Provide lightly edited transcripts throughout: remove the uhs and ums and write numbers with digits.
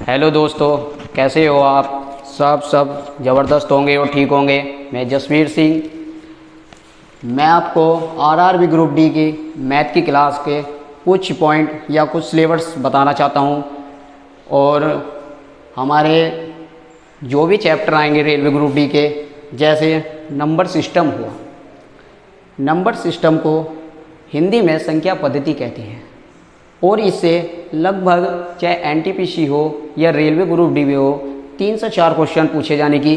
Hello दोस्तों, कैसे हो आप? सब ज़बरदस्त होंगे और ठीक होंगे। मैं जसवीर सिंह, मैं आपको आरआरबी ग्रुप डी की मैथ की क्लास के कुछ पॉइंट या कुछ सिलेबस बताना चाहता हूँ। और हमारे जो भी चैप्टर आएंगे रेलवे ग्रुप डी के, जैसे नंबर सिस्टम हुआ, नंबर सिस्टम को हिंदी में संख्या पद्धति कहते हैं और इससे लगभग चाहे एनटीपीसी हो या रेलवे ग्रुप डी में हो 3 से 4 क्वेश्चन पूछे जाने की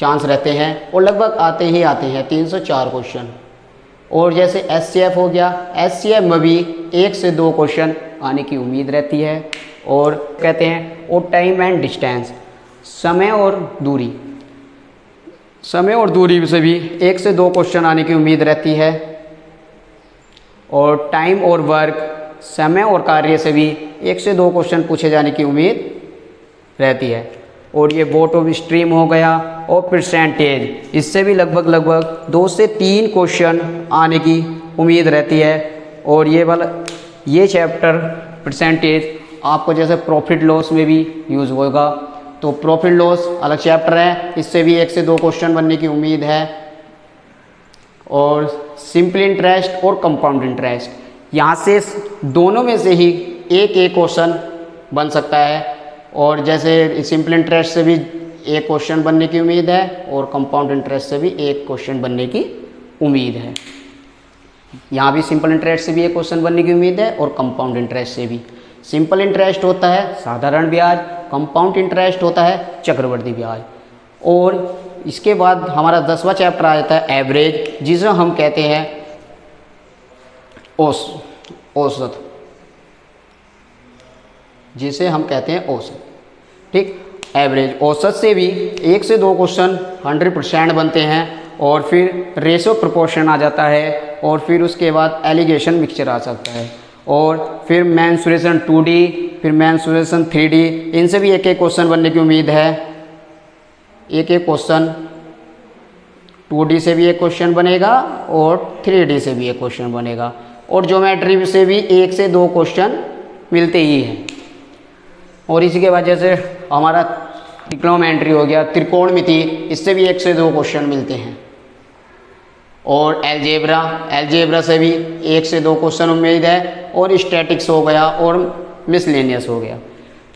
चांस रहते हैं और लगभग आते हैं 3 से 4 क्वेश्चन। और जैसे एससीएफ हो गया, एससीएफ में भी 1 से 2 क्वेश्चन आने की उम्मीद रहती है। और कहते हैं और टाइम एंड डिस्टेंस, समय और दूरी से भी 1 से 2 क्वेश्चन आने की उम्मीद रहती है। और टाइम और वर्क, समय और कार्य से भी 1 से 2 क्वेश्चन पूछे जाने की उम्मीद रहती है। और ये बोट ऑफ स्ट्रीम हो गया और परसेंटेज, इससे भी लगभग 2 से 3 क्वेश्चन आने की उम्मीद रहती है। और ये चैप्टर परसेंटेज आपको जैसे प्रॉफिट लॉस में भी यूज़ होगा, तो प्रॉफिट लॉस अलग चैप्टर है, इससे भी 1 से 2 क्वेश्चन बनने की उम्मीद है। और सिंपल इंटरेस्ट और कंपाउंड इंटरेस्ट, यहाँ से दोनों में से ही एक क्वेश्चन बन सकता है। और जैसे सिंपल इंटरेस्ट से भी 1 क्वेश्चन बनने की उम्मीद है और कंपाउंड इंटरेस्ट से भी 1 क्वेश्चन बनने की उम्मीद है। यहाँ भी सिंपल इंटरेस्ट से भी 1 क्वेश्चन बनने की उम्मीद है और कंपाउंड इंटरेस्ट से भी। सिंपल इंटरेस्ट होता है साधारण ब्याज, कंपाउंड इंटरेस्ट होता है चक्रवृद्धि ब्याज। और इसके बाद हमारा 10वां चैप्टर आ जाता है एवरेज, जिसे हम कहते हैं औसत, जिसे हम कहते हैं औसत। ठीक, एवरेज, औसत से भी 1 से 2 क्वेश्चन 100% बनते हैं। और फिर रेशो प्रोपोर्शन आ जाता है और फिर उसके बाद एलिगेशन मिक्सचर आ सकता है। और फिर मेंसुरेशन 2D, फिर मेंसुरेशन 3D, इनसे भी 1 क्वेश्चन बनने की उम्मीद है। 1 क्वेश्चन 2D से भी 1 क्वेश्चन बनेगा और 3D से भी 1 क्वेश्चन बनेगा। और ज्योमेट्री से भी 1 से 2 क्वेश्चन मिलते ही हैं। और इसी के बाद जैसे हमारा ट्रिग्नोमेट्री हो गया, त्रिकोणमिति, इससे भी 1 से 2 क्वेश्चन मिलते हैं। और एलजेब्रा से भी 1 से 2 क्वेश्चन उम्मीद है। और स्टैटिक्स हो गया और मिसलेनियस हो गया।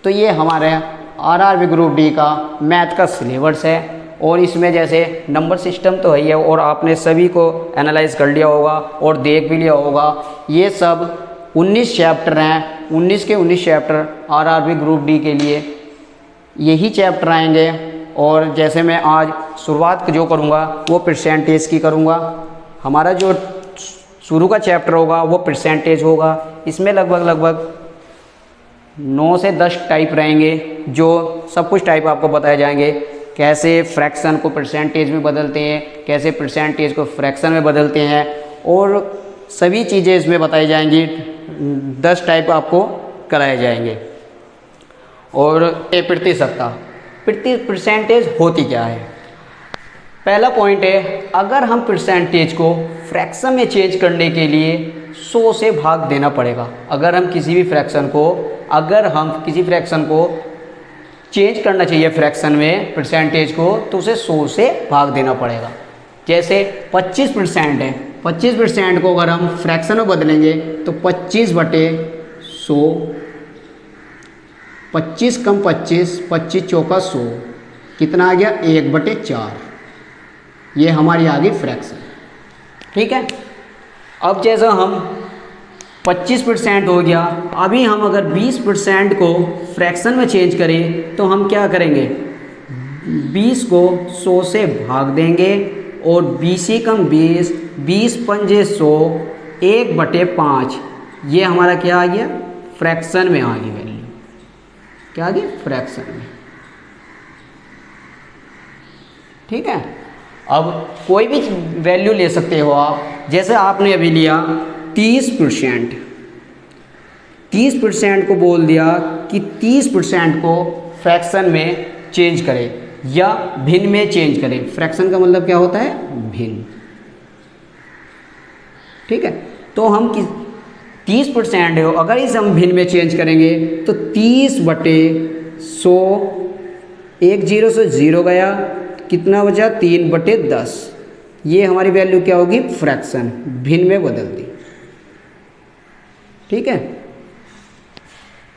तो ये हमारे आरआरबी ग्रुप डी का मैथ का सिलेबस है। और इसमें जैसे नंबर सिस्टम तो है ही है और आपने सभी को एनालाइज कर लिया होगा और देख भी लिया होगा। ये सब 19 चैप्टर हैं, 19 के 19 चैप्टर आरआरबी ग्रुप डी के लिए यही चैप्टर आएंगे। और जैसे मैं आज शुरुआत जो करूँगा वो परसेंटेज की करूँगा। हमारा जो शुरू का चैप्टर होगा वो परसेंटेज होगा। इसमें लगभग 9 से 10 टाइप रहेंगे, जो सब कुछ टाइप आपको बताए जाएंगे। कैसे फ्रैक्शन को परसेंटेज में बदलते हैं, कैसे परसेंटेज को फ्रैक्शन में बदलते हैं, और सभी चीज़ें इसमें बताई जाएंगी। 10 टाइप आपको कराए जाएंगे। और प्रतिशतता, परसेंटेज होती क्या है? पहला पॉइंट है, अगर हम परसेंटेज को फ्रैक्शन में चेंज करने के लिए 100 से भाग देना पड़ेगा। अगर हम किसी फ्रैक्शन को चेंज करना चाहिए फ्रैक्शन में परसेंटेज को, तो उसे 100 से भाग देना पड़ेगा। जैसे 25% है, 25% को अगर हम फ्रैक्शन में बदलेंगे तो 25/100, 25 कम 25, 25 चौका 100, कितना आ गया? 1/4। ये हमारी आ गई फ्रैक्शन। ठीक है, अब जैसा हम 25% हो गया, अभी हम अगर 20% को फ्रैक्शन में चेंज करें तो हम क्या करेंगे? 20 को 100 से भाग देंगे और 20 कम 20, 20 पंजे 100, 1/5। ये हमारा क्या आ गया? फ्रैक्शन में आ गई वैल्यू। क्या आ गई? फ्रैक्शन में। ठीक है, अब कोई भी वैल्यू ले सकते हो आप। जैसे आपने अभी लिया 30%, 30% को बोल दिया कि 30% को फ्रैक्शन में चेंज करें या भिन्न में चेंज करें। फ्रैक्शन का मतलब क्या होता है? भिन्न। ठीक है, तो हम 30% है, अगर इसे हम भिन्न में चेंज करेंगे तो 30/100 100, एक जीरो से जीरो गया, कितना बचा 3/10। ये हमारी वैल्यू क्या होगी, फ्रैक्शन, भिन्न में बदल दी। ठीक है,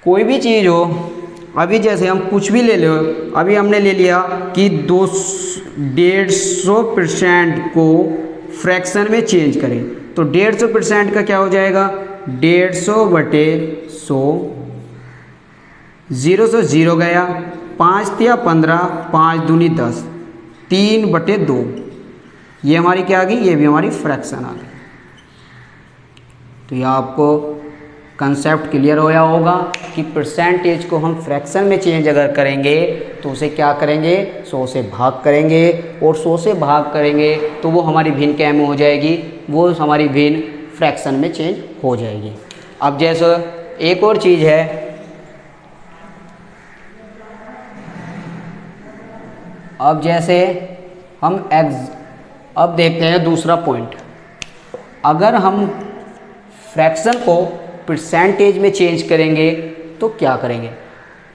कोई भी चीज़ हो, अभी जैसे हम कुछ भी ले लो, अभी हमने ले लिया कि 150% को फ्रैक्शन में चेंज करें, तो 150% का क्या हो जाएगा, 150/100, जीरो से जीरो गया, 5 या 15, 5 दूनी 10, 3/2। ये हमारी क्या आ गई, ये भी हमारी फ्रैक्शन आ गई। तो यह आपको कंसेप्ट क्लियर होया होगा कि परसेंटेज को हम फ्रैक्शन में चेंज अगर करेंगे तो उसे क्या करेंगे, 100 से भाग करेंगे, और 100 से भाग करेंगे तो वो हमारी भिन्न क्या में हो जाएगी, वो हमारी भिन्न फ्रैक्शन में चेंज हो जाएगी। अब जैसे एक और चीज़ है, अब जैसे हम अब देखते हैं दूसरा पॉइंट। अगर हम फ्रैक्शन को परसेंटेज में चेंज करेंगे तो क्या करेंगे,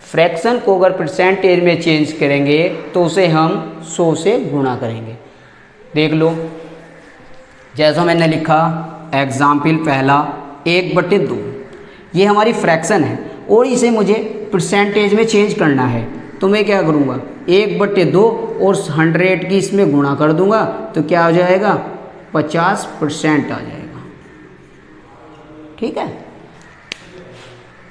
फ्रैक्शन को अगर परसेंटेज में चेंज करेंगे तो उसे हम 100 से गुणा करेंगे। देख लो, जैसा मैंने लिखा एग्जाम्पल पहला 1/2, ये हमारी फ्रैक्शन है और इसे मुझे परसेंटेज में चेंज करना है, तो मैं क्या करूँगा, 1/2 और 100 की इसमें गुणा कर दूंगा, तो क्या हो जाएगा, 50% आ जाएगा। ठीक है,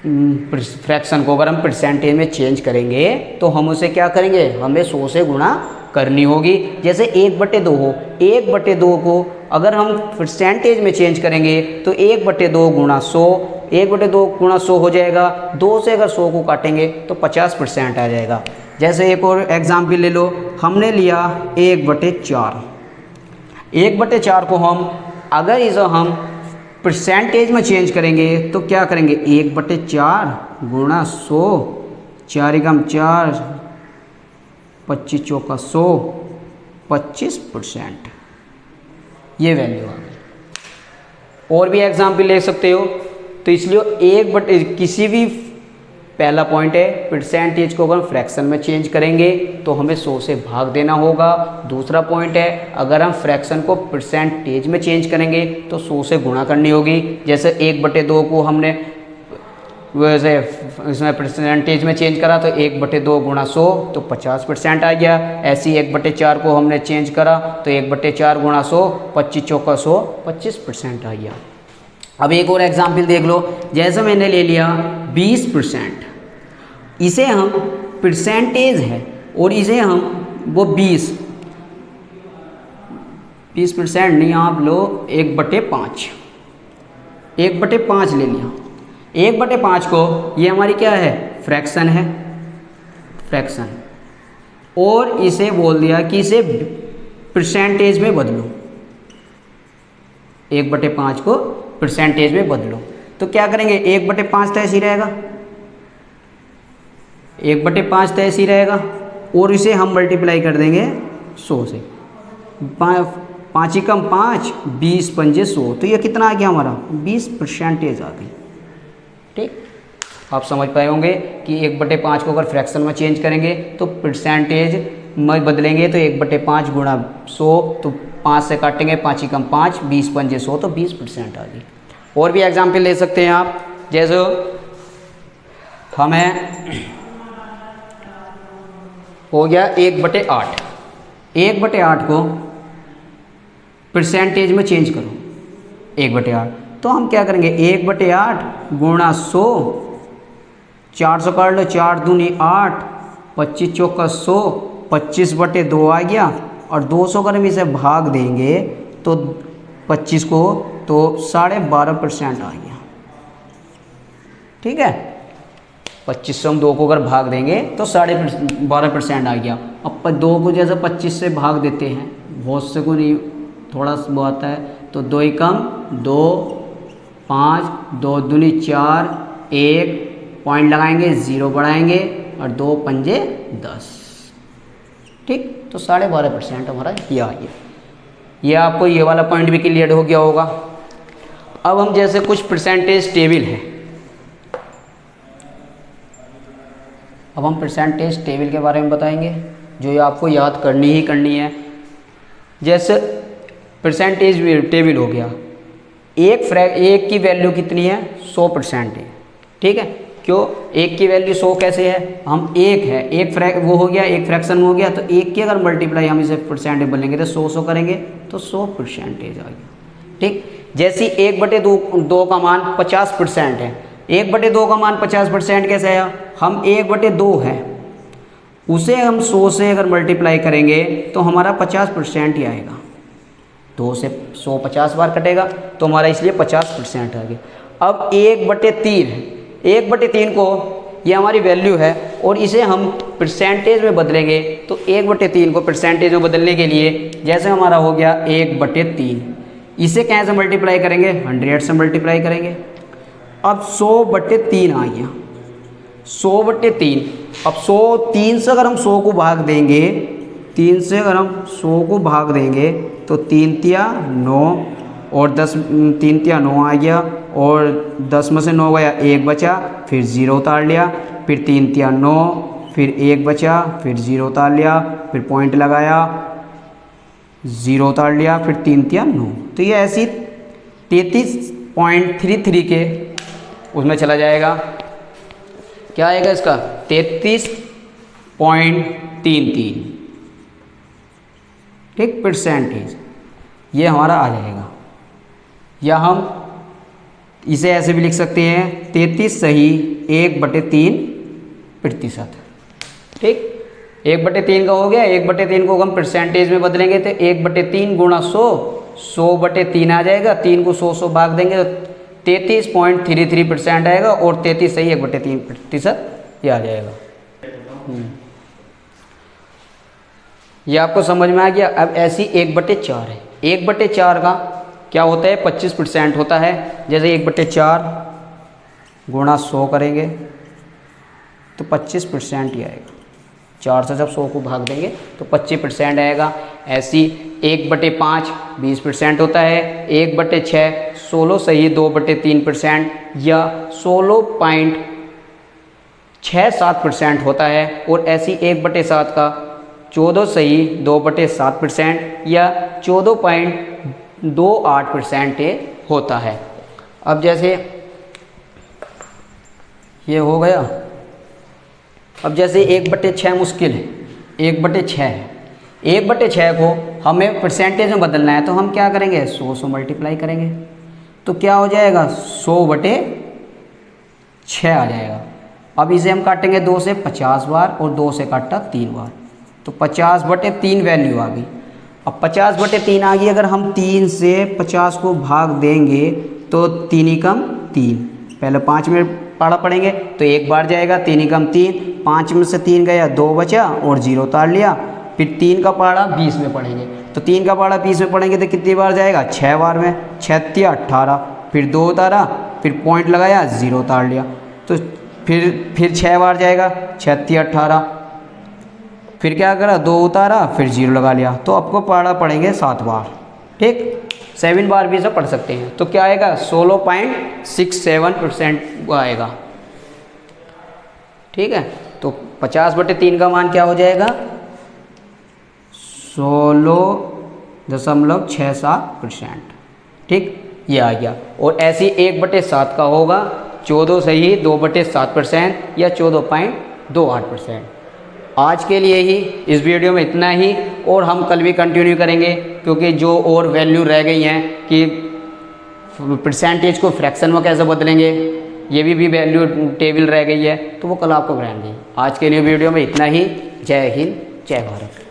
फ्रैक्शन को अगर हम परसेंटेज में चेंज करेंगे तो हम उसे क्या करेंगे, हमें 100 से गुणा करनी होगी। जैसे 1/2 हो, 1/2 को अगर हम परसेंटेज में चेंज करेंगे तो 1/2 गुणा 100, 1/2 गुणा 100 हो जाएगा, 2 से अगर 100 को काटेंगे तो 50% आ जाएगा। जैसे एक और एग्जाम्पल ले लो, हमने लिया 1/4, 1/4 को हम अगर इसे हम परसेंटेज में चेंज करेंगे तो क्या करेंगे, 1/4 गुणा 100, 4 एकम 4, 25 चौका 100, 25%, ये वैल्यू आ गई। और भी एग्जाम्पल ले सकते हो, तो इसलिए किसी भी पहला पॉइंट है, परसेंटेज को अगर हम फ्रैक्शन में चेंज करेंगे तो हमें 100 से भाग देना होगा। दूसरा पॉइंट है, अगर हम फ्रैक्शन को परसेंटेज में चेंज करेंगे तो 100 से गुणा करनी होगी। जैसे 1/2 को हमने वैसे इसमें परसेंटेज में चेंज करा तो 1/2 गुणा 100 तो 50% आ गया। ऐसे ही 1/4 को हमने चेंज करा तो 1/4 गुणा 100, 25 चौका 100, 25% आ गया। अब एक और एग्जाम्पल देख लो, जैसे मैंने ले लिया 20%, इसे हम परसेंटेज है और इसे हम वो 20% नहीं, आप लो 1/5, 1/5 ले लिया। 1/5 को ये हमारी क्या है, फ्रैक्शन है, फ्रैक्शन, और इसे बोल दिया कि इसे परसेंटेज में बदलो, 1/5 को परसेंटेज में बदलो। तो क्या करेंगे, 1/5 तो ऐसे ही रहेगा, 1/5 तो ऐसे ही रहेगा, और इसे हम मल्टीप्लाई कर देंगे 100 से, 5 एकम 5, 20 पंजे 100, तो ये कितना आ गया हमारा, 20% आ गई। ठीक, आप समझ पाए होंगे कि 1/5 को अगर फ्रैक्शन में चेंज करेंगे तो परसेंटेज में बदलेंगे तो 1/5 गुणा 100, तो 5 से काटेंगे, 5 एकम 5, 20 पंजे 100, तो 20% आ गई। और भी एग्जाम्पल ले सकते हैं आप, जैसे हमें हो गया 1/8, 1/8 को परसेंटेज में चेंज करो 1/8, तो हम क्या करेंगे, 1/8 गुणा 100, 400 काट लो, 4 दूनी 8, 25 चौका 100, 25/2 आ गया, और 200 का हम इसे भाग देंगे तो 25 को तो 12.5% आ गया। ठीक है, 25 से हम 2 को अगर भाग देंगे तो 12.5% आ गया। अब 2 को जैसे 25 से भाग देते हैं, बहुत से को नहीं, थोड़ा सा बहुत है, तो 2 एकम 2, 5, 2 दूनी 4, 1 पॉइंट लगाएंगे, 0 बढ़ाएंगे, और 2 पंजे 10। ठीक, तो 12.5% हमारा ये आ गया। ये आपको ये वाला पॉइंट भी क्लियर हो गया होगा। अब हम जैसे कुछ परसेंटेज टेबल है, अब हम परसेंटेज टेबल के बारे में बताएंगे, जो ये आपको याद करनी ही करनी है। जैसे परसेंटेज टेबल हो गया, एक की वैल्यू कितनी है, 100% है, ठीक है। क्यों, एक की वैल्यू 100 कैसे है, हम एक है, एक वो हो गया, एक फ्रैक्शन हो गया, तो एक की अगर मल्टीप्लाई हम इसे परसेंटेज बोलेंगे तो 100 करेंगे तो 100% आ गया, ठीक। जैसे 1/2 का मान 50% है, 1/2 का मान 50% कैसे आया, हम 1/2 है, उसे हम 100 से अगर मल्टीप्लाई करेंगे तो हमारा 50% ही आएगा। 2 से 100 50 बार कटेगा तो हमारा इसलिए 50% आ गया। अब 1/3 है, 1/3 को ये हमारी वैल्यू है और इसे हम परसेंटेज में बदलेंगे तो 1/3 को परसेंटेज में बदलने के लिए जैसे हमारा हो गया 1/3, इसे कैसे मल्टीप्लाई करेंगे, 100 से मल्टीप्लाई करेंगे। अब 100/3 आ गया, 100/3। अब 3 से अगर हम 100 को भाग देंगे, 3 से अगर हम 100 को भाग देंगे तो 3 तिया 9 और 3 तिया 9 आ गया, और 10 में से 9 गया, 1 बचा, फिर 0 उतार लिया, फिर 3 तिया 9, फिर 1 बचा, फिर 0 उतार लिया, फिर पॉइंट लगाया, 0 उतार लिया, फिर 3 तिया 9। तो ये ऐसी 33.33 के उसमें चला जाएगा। क्या आएगा इसका, 33.33, ठीक, परसेंटेज ये हमारा आ जाएगा। या हम इसे ऐसे भी लिख सकते हैं 33 सही 1/3%, ठीक। 1/3 का हो गया, 1/3 को हम परसेंटेज में बदलेंगे तो 1/3 गुणा 100, 100/3 आ जाएगा, 3 को 100 भाग देंगे तो 33.33% आएगा, और 33 सही 1/3% ये आ जाएगा। ये आपको समझ में आ गया। अब ऐसी 1/4 है, 1/4 का क्या होता है, 25% होता है। जैसे 1/4 गुणा 100 करेंगे तो 25% ही आएगा, 4 से जब 100 को भाग देंगे तो 25% आएगा। ऐसी 1/5 20% होता है, 1/6 16 सही 2/3% या 16.67% होता है, और ऐसी 1/7 का 14 सही 2/7% या 14.28% होता है। अब जैसे ये हो गया, अब जैसे 1/6 मुश्किल है, 1/6 है, 1/6 को हमें परसेंटेज में बदलना है तो हम क्या करेंगे, 100 से मल्टीप्लाई करेंगे तो क्या हो जाएगा, 100/6 आ जाएगा। अब इसे हम काटेंगे 2 से 50 बार और 2 से काटा 3 बार, तो 50/3 वैल्यू आ गई। अब 50/3 आ गई, अगर हम 3 से 50 को भाग देंगे तो 3 एकम 3, पहले 5 में पाड़ा पड़ेंगे तो 1 बार जाएगा, 3 एकम 3, 5 में से 3 गया, 2 बचा और 0 उतार लिया, फिर 3 का पाड़ा 20 में पढ़ेंगे, तो 3 का पाड़ा 20 में पढ़ेंगे तो कितनी बार जाएगा, 6 बार में, 6 तिया 18, फिर 2 उतारा, फिर पॉइंट लगाया, 0 उतार लिया, तो फिर 6 बार जाएगा, 6 तिया 18, फिर क्या करा, 2 उतारा, फिर 0 लगा लिया, तो आपको पाड़ा पड़ेंगे 7 बार, ठीक, 7 बार भी इसे पढ़ सकते हैं। तो क्या आएगा, 16.67% आएगा, ठीक है। तो 50/3 का मान क्या हो जाएगा, 16.67%, ठीक, ये आ गया। और ऐसी 1/7 का होगा 14 सही 2/7% या 14.28%। आज के लिए ही इस वीडियो में इतना ही, और हम कल भी कंटिन्यू करेंगे, क्योंकि जो और वैल्यू रह गई हैं कि परसेंटेज को फ्रैक्शन में कैसे बदलेंगे, ये भी वैल्यू टेबल रह गई है, तो वो कल आपको बनाएंगे। आज के लिए वीडियो में इतना ही। जय हिंद, जय भारत।